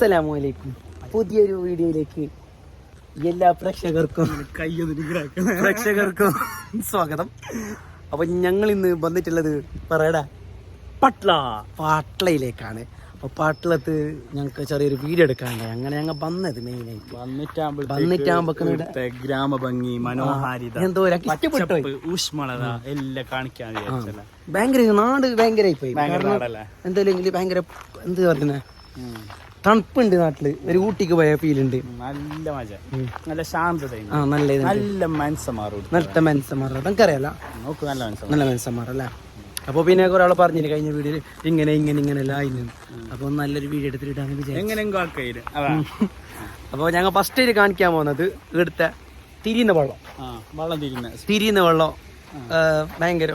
അസ്സലാമലൈക്കും. പുതിയൊരു വീഡിയോയിലേക്ക് എല്ലാ പ്രേക്ഷകർക്കും സ്വാഗതം. അപ്പൊ ഞങ്ങൾ ഇന്ന് വന്നിട്ടുള്ളത് പറയടാ പാട്ലയിലേക്കാണ്. അപ്പൊ പാട്ലത്ത് ഞങ്ങൾക്ക് ചെറിയൊരു വീഡിയോ എടുക്കാനുണ്ടായി. അങ്ങനെ ഞങ്ങൾ വന്നത് മെയിനായിട്ട് വന്നിട്ടാകുമ്പോ ഗ്രാമഭംഗി, മനോഹാരിത, എന്തോ ഊഷ്മളത എല്ലാം കാണിക്കാൻ ഭയങ്കര നാട് ഭയങ്കരമായി പോയി. എന്തായാലും ഭയങ്കര എന്ത് പറയുന്നത്, തണുപ്പുണ്ട് നാട്ടില്. ഒരു ഊട്ടിക്ക് പോയ ഫീൽ ഉണ്ട്. നല്ല മജ, നല്ല ശാന്തത, നല്ല മനസ്സമാർ നമുക്കറിയാലോ. നല്ല മനസ്സമാറല്ലേ. അപ്പൊ പിന്നെ കുറെ ആള് പറഞ്ഞില്ല കഴിഞ്ഞ വീഡിയോയിൽ ഇങ്ങനെയല്ല ആയിരുന്നു. അപ്പൊ നല്ലൊരു വീഡിയോ എടുത്തിട്ടാണ് വിചാരിച്ചത്. അപ്പൊ ഞങ്ങൾ ഫസ്റ്റ് കാണിക്കാൻ പോകുന്നത് ഇവിടുത്തെ തിരിയുന്ന വെള്ളം ഭയങ്കര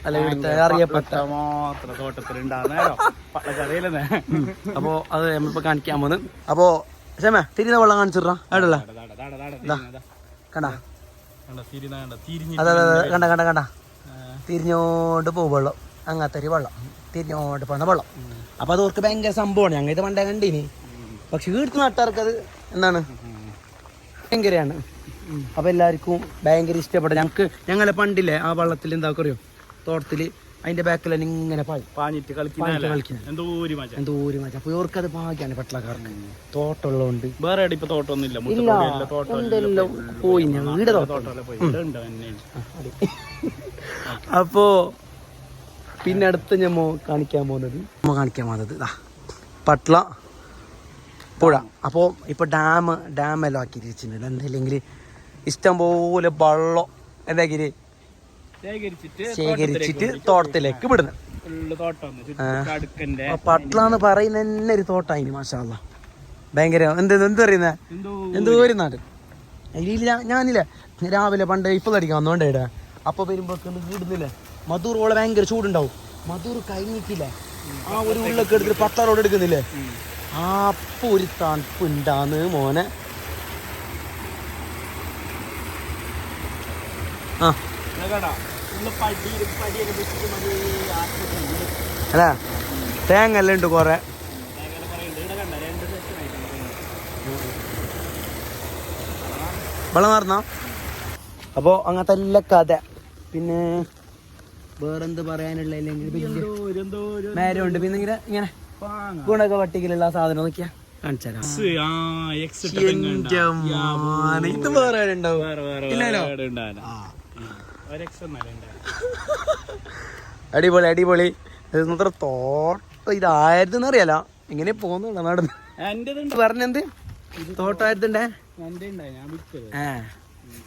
അല്ല ഇവിടുത്തെ അറിയപ്പെട്ട അപ്പൊ അത് നമ്മളിപ്പോ കാണിക്കാൻ പോകുന്നത്. അപ്പൊ ക്ഷമ തിരിയുന്ന വെള്ളം കാണിച്ചിടാ എവിടെയുള്ള കണ്ടാ അതെ കണ്ട തിരിഞ്ഞോണ്ട് പോകും വെള്ളം. അങ്ങനത്തെ ഒരു വെള്ളം തിരിഞ്ഞോണ്ട് പോകുന്ന വെള്ളം. അപ്പൊ അത് ഓർക്ക് ഭയങ്കര സംഭവമാണ്. ഞങ്ങൾ ഇത് പണ്ടേ കണ്ടിനി. പക്ഷെ വീട്ടിൽ നാട്ടുകാർക്ക് അത് എന്താണ് ഭയങ്കരമാണ്. അപ്പൊ എല്ലാവർക്കും ഭയങ്കര ഇഷ്ടപ്പെട്ട ഞങ്ങളെ പണ്ടില്ലേ ആ വെള്ളത്തിൽ എന്താ അറിയോ, തോട്ടത്തില് അതിന്റെ ബാക്കിൽ ഇങ്ങനെ പാഞ്ഞിട്ട് കളിക്കുന്ന എന്തോ ഒരു മജ. അപ്പൊ ഇവർക്കത് ഭാഗ്യാണ് പട്ടളക്കാർക്ക്. തോട്ടമുള്ളതുകൊണ്ട് വേറെ ഇപ്പൊ തോട്ടമൊന്നുമില്ല. എന്തെല്ലാം പോയി വീട് അപ്പോ പിന്നെ അടുത്ത് ഞമ്മ കാണിക്കാൻ പോകുന്നത് പട്ള പുഴ. അപ്പോൾ ഇപ്പോൾ ഡാം എല്ലാം ആക്കി വെച്ചിട്ടുണ്ട്. എന്തായില്ലെങ്കിൽ ഇഷ്ടം പോലെ വെള്ളം എന്താക്കി ശേഖരിച്ചിട്ട് തോട്ടത്തിലേക്ക് വിടുന്നത്. പട്ളാന്ന് പറയുന്ന തന്നെ ഒരു തോട്ടായിന് മാഷാ അല്ലാ. ഭയങ്കര എന്ത് പറയുന്ന എന്തോ ഒരു നാട്. ഞാനില്ല രാവിലെ പണ്ട് ഇപ്പോൾ അടിക്കാൻ വന്നോണ്ടേ അപ്പൊ വരുമ്പോ വീടുന്നില്ലേ മധൂറോളെ ഭയങ്കര ചൂടുണ്ടാവും. മധൂർ കഴിഞ്ഞിട്ടില്ലേ ആ ഒരു ഉള്ളൊക്കെ എടുത്തിട്ട് പട്ടാറോട് എടുക്കുന്നില്ലേ, അപ്പൊ ഒരു തണുപ്പുണ്ടാന്ന് മോനെ. അല്ല തേങ്ങ എല്ലാം ഉണ്ട് കൊറേ. വെള്ളം മാറുന്ന അപ്പൊ അങ്ങനത്തെ എല്ലാ കഥ. പിന്നെ വേറെന്ത് പറയാനുള്ള മേരമുണ്ട്. പിന്നെ ഇങ്ങനെ ഗുണക പട്ടികയിലുള്ള സാധനം നോക്കിയാ കാണിച്ചാലോ. ഇത് വേറെ അടിപൊളി. ഇത്ര തോട്ടം ഇതായിരുന്നു അറിയാലോ. ഇങ്ങനെ പോകുന്നുണ്ടോ നടന്ന് പറഞ്ഞെന്ത് തോട്ടമായിരുന്നുണ്ടേ.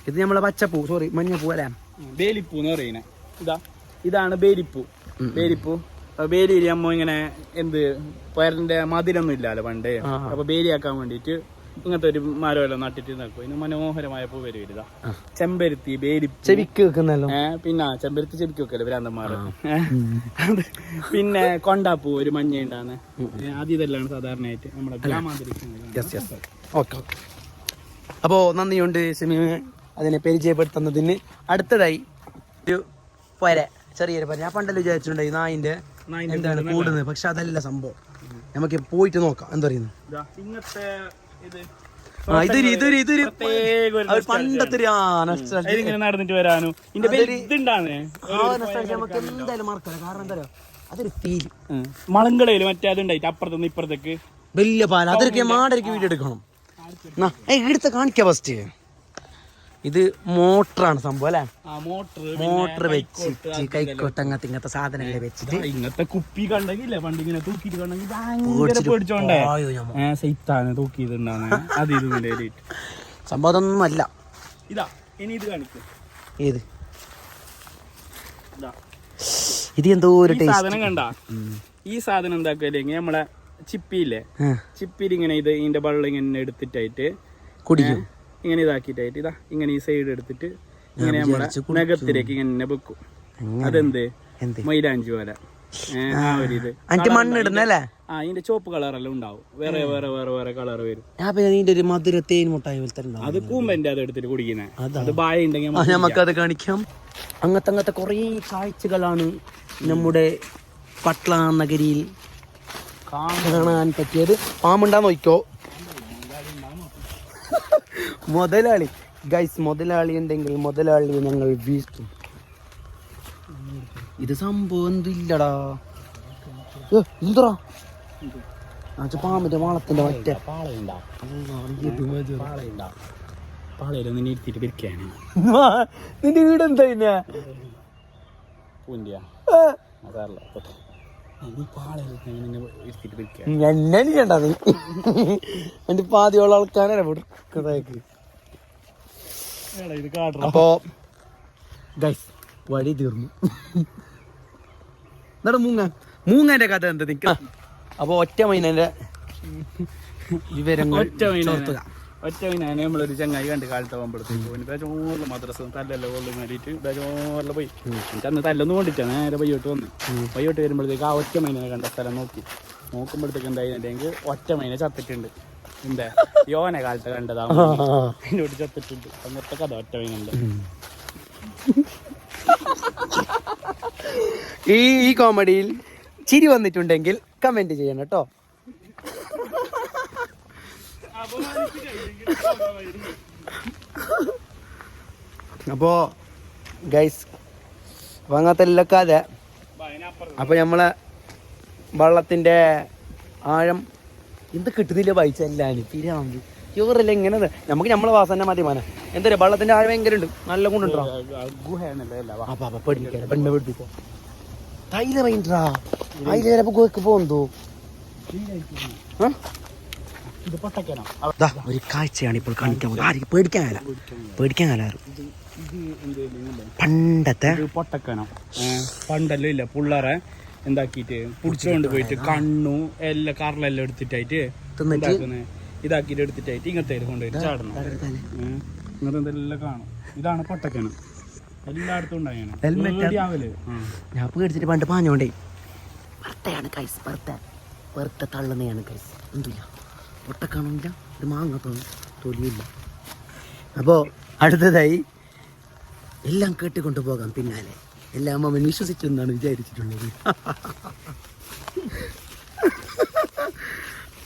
ഇത് നമ്മളെ പച്ചപ്പൂ, സോറി മഞ്ഞപ്പൂ അല്ലേ, ബേലിപ്പൂ എന്ന് പറയുന്നത്. ഇതാണ് ബേലിപ്പൂ. ബേലിയിൽ അമ്മ ഇങ്ങനെ എന്ത് പയറിന്റെ മതിലൊന്നും ഇല്ലല്ലോ പണ്ട്. അപ്പൊ ബേലിയാക്കാൻ വേണ്ടിട്ട് ഇങ്ങനത്തെ ഒരു മരമെല്ലാം നട്ടിട്ട് നോക്കും. ഇതിന് മനോഹരമായ പൂ വരുക. ചെമ്പരുത്തി, ബേലിപ്പൂ ചെവിക്ക് വെക്കുന്നല്ലോ. പിന്നെ ചെമ്പരുത്തി ചെവിക്ക് വെക്കല്ലോ ഭ്രാന്തന്മാര്. പിന്നെ കൊണ്ടാപ്പൂ ഒരു മഞ്ഞ ഉണ്ടാകുന്ന അത് ഇതെല്ലാം സാധാരണയായിട്ട് നമ്മുടെ ഗ്രാമാന്തരീക്ഷം. അപ്പോ നന്ദിയുണ്ട് സെമീമെ അതിനെ പരിചയപ്പെടുത്തുന്നതിന്. അടുത്തതായി ഒരു ചെറിയൊരു ഞാൻ പണ്ടല്ലോ വിചാരിച്ചിട്ടുണ്ടായി നായിന്റെ എന്താണ് കൂടുന്നത്. പക്ഷെ അതല്ല സംഭവം. നമുക്ക് പോയിട്ട് നോക്കാം എന്താ പറയുന്നത്. പണ്ടത്തെ നടന്നിട്ട് വരാനും നമുക്ക് എന്തായാലും മറക്കില്ല. കാരണം എന്താ പറയുക, അതൊരു ഫീൽ. മളങ്കളയില് മറ്റേ അതുണ്ടായിട്ട് അപ്പുറത്തുനിന്ന് ഇപ്പുറത്തേക്ക് വലിയ പാലം. അതൊക്കെ മാടരിക്ക് വീഡിയോ എടുക്കണം. എടുത്ത് കാണിക്കാം ഫസ്റ്റ്. ഇത് മോട്ടറാണ് സംഭവം അല്ലെ. മോട്ടർ വെച്ചിട്ട് കൈക്കോട്ട് ഇങ്ങനത്തെ സാധനങ്ങളെ വെച്ചിട്ട് ഇങ്ങനത്തെ കുപ്പി കണ്ടെങ്കിലേ പണ്ട് ഇങ്ങനെ തൂക്കിട്ട് കണ്ടെങ്കിൽ പേടിച്ചോണ്ടേ സൈത്താണ് തൂക്കിയിട്ടുണ്ടാണ്. അത് ഇതിന്റെ സംഭവം അതൊന്നും അല്ല. ഇതാ ഇനി ഇത് കാണിക്കും. ഏത് ഇത് എന്തോ ഒരു സാധനം കണ്ട. ഈ സാധനം എന്താക്കല്ലെങ്കിൽ നമ്മളെ ചിപ്പിയില്ലേ, ചിപ്പിയിൽ ഇങ്ങനെ ഇതിന്റെ വെള്ളം ഇങ്ങനെ എടുത്തിട്ടായിട്ട് കുടിക്കും. ഇങ്ങനെ ഇതാക്കിട്ടായിട്ട് ഇതാ ഇങ്ങനെ ഈ സൈഡ് എടുത്തിട്ട് ഇങ്ങനെ നമ്മളെ നഖത്തിലേക്ക് ഇങ്ങനെ വെക്കും. അതെന്ത് മൈലാഞ്ചി പോലെ ആ ഒരു ഇത് മണ്ണിടുന്നല്ലേ. ഇതിന്റെ ചോപ്പ് കളറെല്ലാം ഉണ്ടാവും. വേറെ കളർ വരും. അത് കൂമ്പന്റെ അത് എടുത്തിട്ട് കുടിക്കുന്നത്. അത് ബായ ഉണ്ടെങ്കിൽ നമുക്കത് കാണിക്കാം. അങ്ങനത്തെ കുറേ കാഴ്ചകളാണ് നമ്മുടെ പട്ള നഗരിയിൽ കാണാൻ പറ്റിയത് പാമ്പുണ്ടാ നോക്കിക്കോ. മുതലാളി ഗൈസ്, മുതലാളി ഉണ്ടെങ്കിൽ മുതലാളി ഞങ്ങൾ വീഴ്ത്തും. ഇത് സംഭവം എന്തില്ലടാ, എന്തറാ പാമ്പിന്റെ മാളത്തിന്റെ മറ്റേ നിന്റെ വീട് എന്താ പിന്നെ എന്നെ ചെയ്യണ്ട നീ. എന്റെ പാതിയുള്ള ആൾക്കാരെ അപ്പോ ഗൈസ് വഴി തീർന്നു. എന്നിട്ട് മൂങ്ങന്റെ കഥ എന്താ നിക്ക. അപ്പൊ ഒറ്റ മൈനന്റെ വിവരങ്ങൾ ഒറ്റ മൈനാണ് നമ്മളൊരു ചങ്ങായി കണ്ട് കാലത്ത് പോകുമ്പോഴത്തേക്ക് ചോറിൽ മദ്രസ തല്ലല്ലോ കൊള്ളു മേടിയിട്ട് ചോറിൽ പോയി. എനിക്ക് അന്ന് തല്ലൊന്നും കൊണ്ടിട്ടാണ് നേരെ പയ്യോട്ട് വന്ന്. പയ്യോട്ട് വരുമ്പോഴത്തേക്ക് ആ ഒറ്റ മൈനനെ കണ്ട സ്ഥലം നോക്കുമ്പോഴത്തേക്ക് എന്തായിരുന്നെങ്കിൽ ഒറ്റ മൈന ചത്തിട്ടുണ്ട്. എന്താ യോന കാലത്ത് കണ്ടതാ അതിനോട് ചത്തിട്ടുണ്ട്. അങ്ങനത്തെ കഥ ഒറ്റ മൈനുണ്ട്. ഈ കോമഡിയിൽ ചിരി വന്നിട്ടുണ്ടെങ്കിൽ കമന്റ് ചെയ്യണം കേട്ടോ. അപ്പോ ഗൈസ് അങ്ങനത്തെ എല്ലാ കഥ. അപ്പൊ നമ്മളെ വള്ളത്തിന്റെ ആഴം എന്ത് കിട്ടുന്നില്ല വായിച്ചല്ലാന് പിരാന്ത് ചോറല്ല ഇങ്ങനെ നമുക്ക് നമ്മളെ വാസന മതി മാന. എന്താ വള്ളത്തിന്റെ ആഴം ഭയങ്കര ഉണ്ട്, നല്ല കൊണ്ടുണ്ടോ പെണ്ണെ പഠിപ്പിക്കോ തൈല വൈൻഡ്രാ അതിൽ ഗുഹക്ക് പോകുന്നോ. ഒരു കാഴ്ചയാണ് ഇപ്പോൾ കാണിക്കാൻ പോകുന്നത്. ആർക്ക് പേടിക്കാനല്ല പണ്ടത്തെ പൊട്ടക്കണം. പണ്ടല്ലോ ഇല്ല പിള്ളേരെ എന്താക്കിട്ട് പുടിച്ചോണ്ട് പോയിട്ട് കണ്ണു എല്ലാം കറലെല്ലാം എടുത്തിട്ടായിട്ട് ഇതാക്കിട്ട് എടുത്തിട്ടായിട്ട് ഇങ്ങനത്തെ കൊണ്ടുപോയിട്ട് ചാടണം. ഇങ്ങനത്തെ എന്തെല്ലാം കാണും. ഇതാണ് പൊട്ടക്കണം. എല്ലായിടത്തും ഉണ്ടായാണ്. ഞാൻ പേടിച്ചിട്ട് പണ്ട് പാഞ്ഞോണ്ടേ വെറുതെയാണ് കൈസ്, വെറുതെ തള്ളുന്നതാണ് കൈസ്. എന്തില്ല പൊട്ടക്കാണില്ല, ഒരു മാങ്ങ തൊലിയില്ല. അപ്പോൾ അടുത്തതായി എല്ലാം കേട്ടിക്കൊണ്ടു പോകാം പിന്നാലെ. എല്ലാം അമ്മ വിശ്വസിച്ചെന്നാണ് വിചാരിച്ചിട്ടുള്ളത്.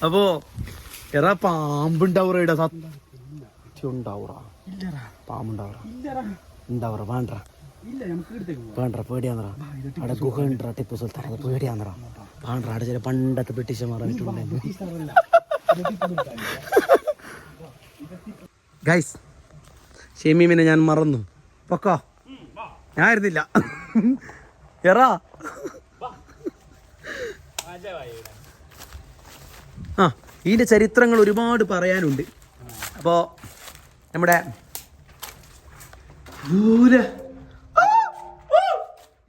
അപ്പോ എറാ പാമ്പുണ്ടാവുറയുടെ സത്യുണ്ടാവുറ പാമ്പുണ്ടാവുറ ഉണ്ടാവുറ വേണ്ട പേടിയാന്നറ. അവിടെ ഗുഹ ഉണ്ടറ ടിപ്പു സുൽത്താൻ, അത് പേടിയാന്നറ വേണ്ട. അവിടെ ചില പണ്ടത്തെ ബ്രിട്ടീഷന്മാർ ഗൈസ്. ഷെമീമിനെ ഞാൻ മറന്നു. പൊക്കോ, ഞാൻ ആയിരുന്നില്ല. എറാ ആ ഇതിൻ്റെ ചരിത്രങ്ങൾ ഒരുപാട് പറയാനുണ്ട്. അപ്പോൾ നമ്മുടെ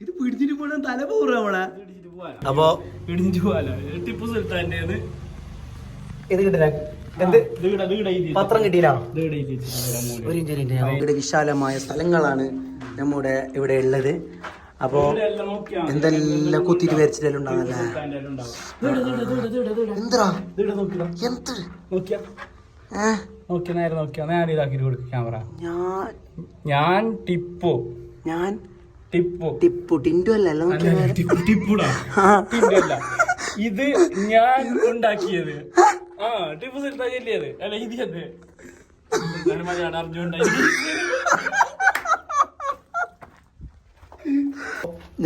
ഇത് പിടിച്ചിട്ട് പോകണം തല പോറ നമ്മളെ. അപ്പോ ടിപ്പു സുൽത്താൻ്റെ ഇത് കിട്ടില്ല, എന്ത് പത്രം കിട്ടിയില്ല. ഒരു ഇവിടെ വിശാലമായ സ്ഥലങ്ങളാണ് നമ്മുടെ ഇവിടെ ഉള്ളത്. അപ്പോ എന്തെല്ലാം കുത്തിട്ട് വരച്ചിട്ടെല്ലാം ഉണ്ടാകുന്നല്ലേ. എന്താ നേരെ നോക്കിയാ ഞാൻ ഇതാക്കിട്ട് കൊടുക്കും ക്യാമറ. ഞാൻ ടിപ്പു ടിൻഡു അല്ലല്ലോ, ടിപ്പുടാ ടിൻഡു അല്ല. ഇത് ഞാൻ ഉണ്ടാക്കിയത്. ആ ടിപ്പു സുൽത്താൻ ചൊല്ലിയത് അല്ല ഇത് മലയാളം അറിഞ്ഞുകൊണ്ടായി.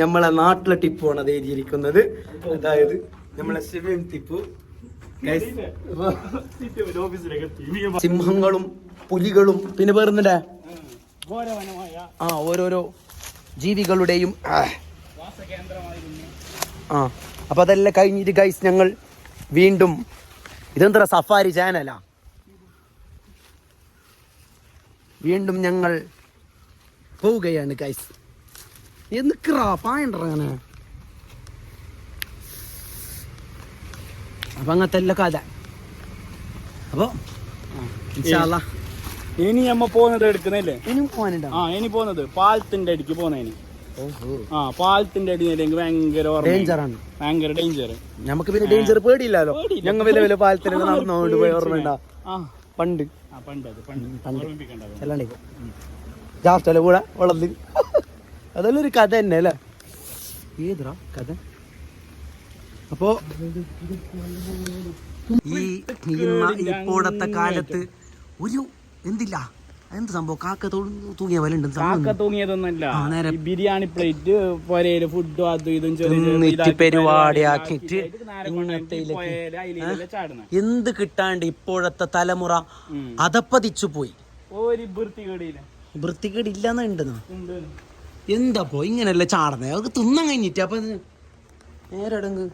നമ്മളെ നാട്ടിലെ ടിപ്പുമാണ് അത് എഴുതിയിരിക്കുന്നത്. അതായത് നമ്മളെ ശിവൻ ടിപ്പു. സിംഹങ്ങളും പുലികളും പിന്നെ വേറുന്നുണ്ടേ ഓരോരോ ജീവികളുടെയും അപ്പൊ അതെല്ലാം കഴിഞ്ഞിട്ട് ഗൈസ് ഞങ്ങൾ വീണ്ടും ഇതെന്താ സഫാരി ചാനലാ, വീണ്ടും ഞങ്ങൾ പോവുകയാണ് ഗൈസ്. എന്തിക്കറാ പായണ്ടങ്ങനെ. അപ്പൊ അങ്ങനത്തെ എല്ലാ കഥ. അപ്പൊ ഇനി നമ്മ പോകുന്നത് എടുക്കുന്നില്ലേ? ഇനിയും പോകാനുണ്ടോ? ഇനി പോകുന്നത് പാലത്തിന്റെ അടിക്ക് പോകുന്നതിന്. പാലത്തിന്റെ അടി ഭയങ്കര ഡേഞ്ചറാണ്, ഭയങ്കര ഡേഞ്ചർ. നമുക്ക് പിന്നെ ഡേഞ്ചർ പേടിയില്ലല്ലോ. ഞങ്ങൾ വലിയ വലിയ പാലത്തിൽ നടന്നുകൊണ്ട് പോയി ഓർമ്മ പണ്ട് അല്ലാണ്ട് ജാസ്റ്റല്ലേ കൂടെ വളർന്ന്. അതെല്ലാം ഒരു കഥ തന്നെ അല്ലേ? ഏതാ കഥ? അപ്പോ ഇപ്പോഴത്തെ കാലത്ത് ഒരു എന്തില്ല എന്ത് സംഭവം കാക്ക തൂങ്ങിയ പോലെ ഉണ്ട്. കാക്ക തൂങ്ങിയതൊന്നല്ല, ബിരിയാണി പ്ലേറ്റ് പൊരയില് ഫുഡും അതും ഇതും പരിപാടി ആക്കിട്ട് എന്ത് കിട്ടാണ്ട് ഇപ്പോഴത്തെ തലമുറ അതപ്പതിച്ചു പോയി. വൃത്തികേടില്ലെന്നുണ്ടെന്നോ എന്താപ്പോ ഇങ്ങനെയല്ല ചാടണേ, അവർക്ക് തിന്നാൻ കഴിഞ്ഞിട്ട് അപ്പൊ നേരടങ്ങ്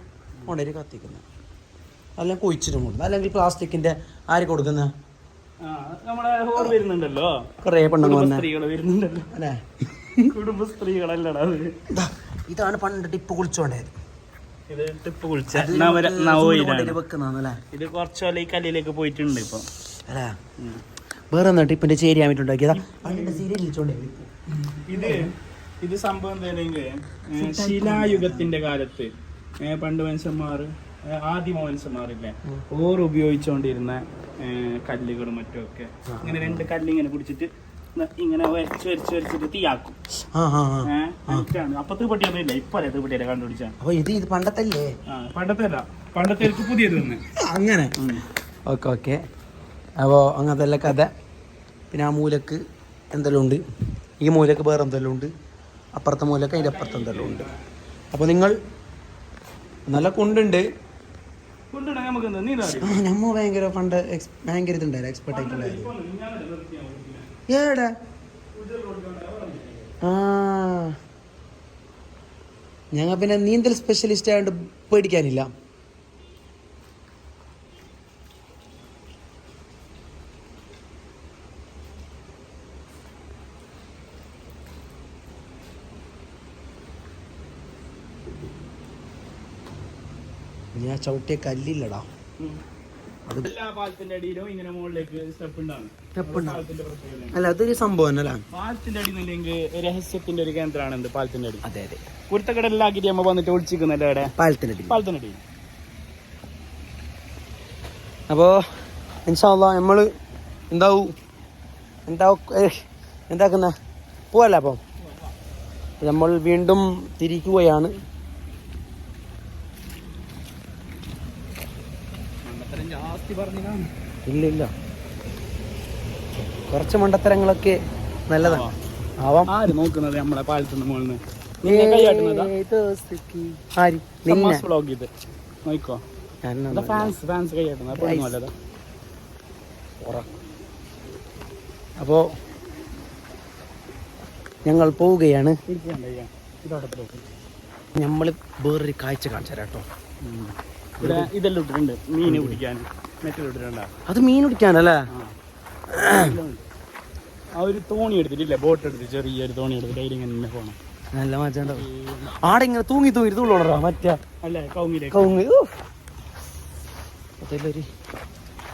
കൊണ്ടേര് കത്തിക്കുന്ന അല്ലെങ്കിൽ കൊഴിച്ചിട്ടും കൊടുക്കുന്നത്, അല്ലെങ്കിൽ പ്ലാസ്റ്റിക്കിന്റെ ആര് കൊടുക്കുന്ന കൊറേ പെണ്ണുങ്ങൾ അല്ലേ കുടുംബസ്ത്രീകളല്ലടാ. ഇതാണ് പണ്ട് ടിപ്പ് കുളിച്ചോണ്ടേത്. ഇത് ടിപ്പ് കുളിച്ച ഇത് കുറച്ചോല ഈ കല്ലിലേക്ക് പോയിട്ടുണ്ട് ഇപ്പൊ അല്ലേ. വേറെ എന്നാ ടിപ്പിന്റെ ചേരി ആയിട്ടുണ്ടാക്കിയതാ സീരിയൽ. ഇത് സംഭവം എന്തായാലും ശിലായുഗത്തിന്റെ കാലത്ത് പണ്ട് മനുഷ്യന്മാർ ആദിമ മനുഷ്യന്മാരില്ലേ ഓർ ഉപയോഗിച്ചുകൊണ്ടിരുന്ന കല്ലുകളും മറ്റുമൊക്കെ ഇങ്ങനെ 2 കല്ല് ഇങ്ങനെ പിടിച്ചിട്ട് ഇങ്ങനെ വരച്ചിട്ട് തീയാക്കും. അപ്പൊ തീപ്പെട്ടിയൊന്നും ഇല്ല, ഇപ്പൊ അല്ലേ തീപ്പെട്ടിയല്ലേ കണ്ടുപിടിച്ച. പണ്ടത്തല്ലേ? പണ്ടത്തെ അല്ല, പണ്ടത്തെ പുതിയത് തന്നെ അങ്ങനെ. ഓക്കെ അപ്പോ അങ്ങനത്തെ എല്ലാ കഥ. പിന്നെ ആ മൂലക്ക് എന്തെല്ലാം ഉണ്ട്, ഈ മൂലക്ക് വേറെ എന്തെല്ലാം ഉണ്ട്, അപ്പുറത്തെ മൂലക്ക് അതിൻ്റെ അപ്പുറത്ത് എന്തെല്ലാം ഉണ്ട്. അപ്പോൾ നിങ്ങൾ നല്ല കുണ്ടുണ്ട്. നമ്മ ഭയങ്കര പണ്ട് ഭയങ്കര ഇതുണ്ടായിരുന്നു, എക്സ്പെർട്ട് ആയിട്ടുണ്ടായിരുന്നു. ഏടാ ഞങ്ങൾ പിന്നെ നീന്തൽ സ്പെഷ്യലിസ്റ്റ് ആയതുകൊണ്ട് പേടിക്കാനില്ല. ഞാൻ ചവിട്ടിയ കല്ലില്ലടാ. അല്ല അതൊരു സംഭവം അല്ല, പാലത്തിന്റെ അടി രഹസ്യത്തിന്റെ ഒരു കേന്ദ്രമാണ് എന്ത് പാലത്തിന്റെ അടി. അതെ അതെ, കുരുത്തക്കടലിലാക്കിട്ട് നമ്മ വന്നിട്ട് ഒളിച്ചിരിക്കുന്നല്ലേ പാലത്തിന്റെ അടി. അപ്പോ ഇൻഷാ അല്ലാഹ് നമ്മള് എന്താക്കുന്ന പോവല്ല. അപ്പം നമ്മൾ വീണ്ടും തിരിക്കുകയാണ്. ഇല്ല കുറച്ച് മണ്ടത്തരങ്ങളൊക്കെ നല്ലതാണ്. ആര് നോക്കുന്നത് നമ്മളെ പാലത്തുനിന്ന് മുകളിൽ അപ്പോ ഞങ്ങൾ പോവുകയാണ്. നമ്മൾ വേറൊരു കാഴ്ച കാണിച്ചു തരാം കേട്ടോ. ഇതെല്ലാം ഇട്ടിട്ടുണ്ട് മീൻ പിടിക്കാൻ. അത് മീൻ പിടിക്കാനല്ലേ? ആ ഒരു തോണി എടുത്തിട്ടില്ലേ, ബോട്ട് എടുത്ത് ചെറിയൊരു തോണി എടുത്തിട്ട് അതിലിങ്ങനെ പോണം. നല്ല മജാണ്ടാവും. ആടെ ഇങ്ങനെ തൂങ്ങി ഇതുള്ളൂടാ മറ്റേ അല്ലേ കൗങ്ങി അതൊരു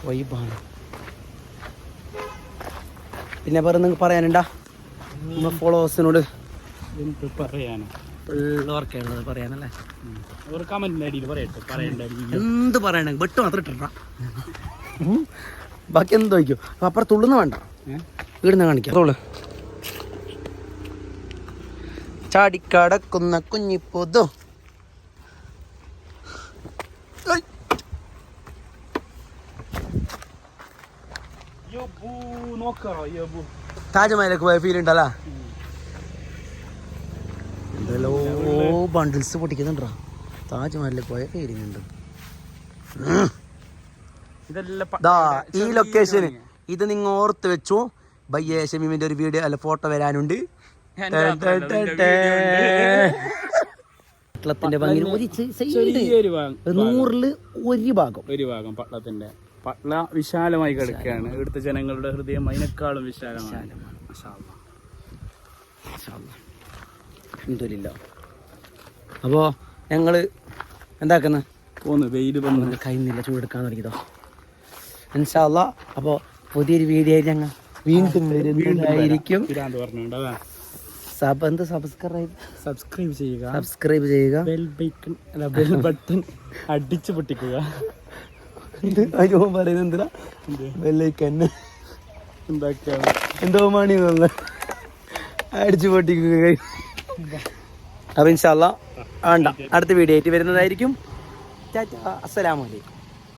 വൈബാണ്. പിന്നെ വേറെ നിങ്ങൾക്ക് പറയാനുണ്ടാ നമ്മുടെ ഫോളോവേഴ്സിനോട്? പറയാനോ ഉള്ളത് പറയാനല്ലേ? എന്ത് പറയണ വെട്ട് മാത്രം ഇട്ടാ ബാക്കി എന്ത് വയ്ക്കും. അപ്പുറം തുള്ളുന്ന വേണ്ട, വീടുന്ന കാണിക്കാം. ചാടിക്കടക്കുന്ന കുഞ്ഞിപ്പൊതു താജ്മഹലിലേക്ക് പോയ ഫീൽ ഉണ്ടല്ലോ. എന്തെല്ലോ ബണ്ടിൽസ് പൊട്ടിക്കുന്നുണ്ടോ. താജ്മഹലിൽ പോയ ഫീലിംഗ് ഉണ്ട്. ഈ ലൊക്കേഷന് ഇത് നിങ്ങൾ ഓർത്ത് വെച്ചു. ബയ്യ ഷമീമിന്റെ ഒരു വീഡിയോ അല്ല ഫോട്ടോ വരാനുണ്ട്. പട്ടളത്തിന്റെ ഭംഗി 100-ല് ഒരു ഭാഗം പട്ടളത്തിന്റെ പട്ള വിശാലമായി കിടക്കുകയാണ്. ഇവിടുത്തെ ജനങ്ങളുടെ ഹൃദയം അതിനേക്കാളും വിശാലമാണ്. അപ്പോ ഞങ്ങള് എന്താക്കുന്ന വെയില് കഴിയുന്നില്ല, ചൂടെടുക്കാൻ തുടങ്ങിയതോ. ഇൻഷാ അല്ലാഹ് അപ്പോ പുതിയൊരു വീഡിയോ ഞങ്ങൾ വീണ്ടും വരുന്നതായിരിക്കും. സബ്സ്ക്രൈബ് ചെയ്യുക, ബെൽ ബട്ടൺ അടിച്ചു പൊട്ടിക്കുക. പറയുന്നത് എന്തിനാ ബെല്ലൈക്കന്നെ എന്തോ മണി അടിച്ചു പൊട്ടിക്കുക. അപ്പൊ ഇൻഷാ അല്ലാഹ് അടുത്ത വീഡിയോ ആയിട്ട് വരുന്നതായിരിക്കും. ടാറ്റാ, അസ്സലാമു അലൈക്കും.